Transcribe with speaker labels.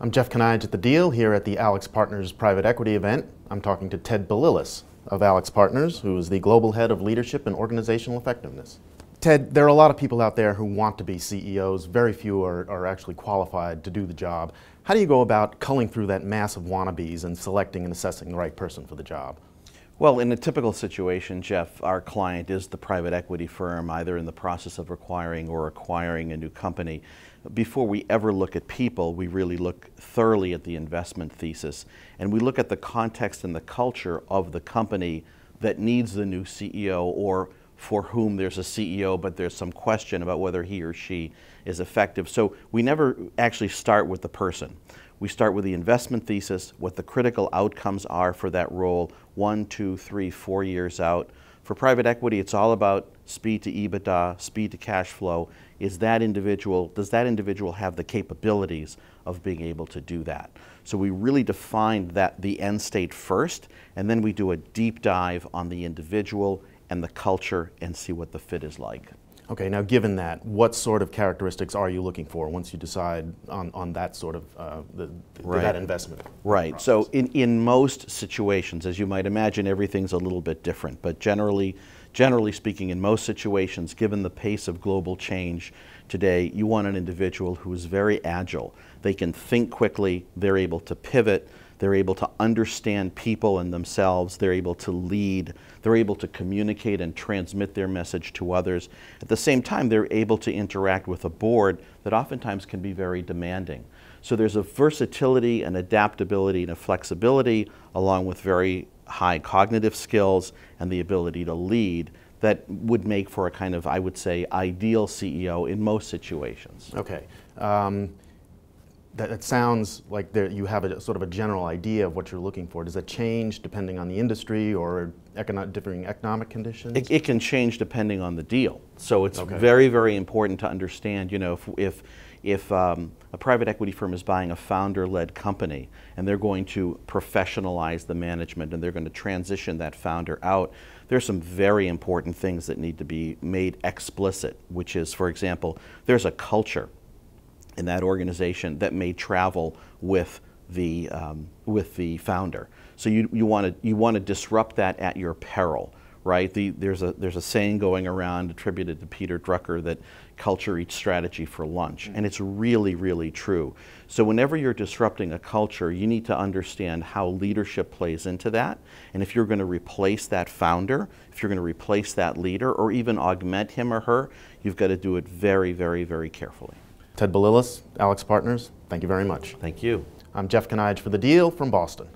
Speaker 1: I'm Jeff Kanige at The Deal here at the AlixPartners private equity event. I'm talking to Ted Bililies of AlixPartners, who is the global head of leadership and organizational effectiveness. Ted, there are a lot of people out there who want to be CEOs. Very few are actually qualified to do the job. How do you go about culling through that mass of wannabes and selecting and assessing the right person for the job?
Speaker 2: Well, in a typical situation, Jeff, our client is the private equity firm, either in the process of acquiring or acquiring a new company. Before we ever look at people, we really look thoroughly at the investment thesis, and we look at the context and the culture of the company that needs the new CEO, or for whom there's a CEO, but there's some question about whether he or she is effective. So we never actually start with the person. We start with the investment thesis, what the critical outcomes are for that role 1, 2, 3, 4 years out. For private equity, it's all about speed to EBITDA, speed to cash flow. Does that individual have the capabilities of being able to do that? So we really define the end state first, and then we do a deep dive on the individual and the culture and see what the fit is like.
Speaker 1: Okay, now given that, what sort of characteristics are you looking for once you decide on that sort of that investment?
Speaker 2: Right. Process? So in most situations, as you might imagine, everything's a little bit different. But generally speaking, in most situations, given the pace of global change today, you want an individual who is very agile. They can think quickly, they're able to pivot, they're able to understand people and themselves, they're able to lead, they're able to communicate and transmit their message to others. At the same time, they're able to interact with a board that oftentimes can be very demanding. So there's a versatility, an adaptability, and a flexibility, along with very high cognitive skills and the ability to lead, that would make for a kind of, I would say, ideal CEO in most situations.
Speaker 1: Okay. That sounds like you have a sort of a general idea of what you're looking for. Does that change depending on the industry or differing economic conditions?
Speaker 2: It can change depending on the deal. So it's very, very important to understand, you know, if a private equity firm is buying a founder-led company and they're going to professionalize the management and they're going to transition that founder out, there's some very important things that need to be made explicit, which is, for example, there's a culture in that organization that may travel with the founder. So you want to disrupt that at your peril, right? There's a saying going around attributed to Peter Drucker that culture eats strategy for lunch, and it's really, really true. So whenever you're disrupting a culture, you need to understand how leadership plays into that, and if you're going to replace that founder, if you're going to replace that leader, or even augment him or her, you've got to do it very, very, very carefully.
Speaker 1: Ted Bililies, AlixPartners, thank you very much.
Speaker 2: Thank you.
Speaker 1: I'm Jeff Kanige for The Deal from Boston.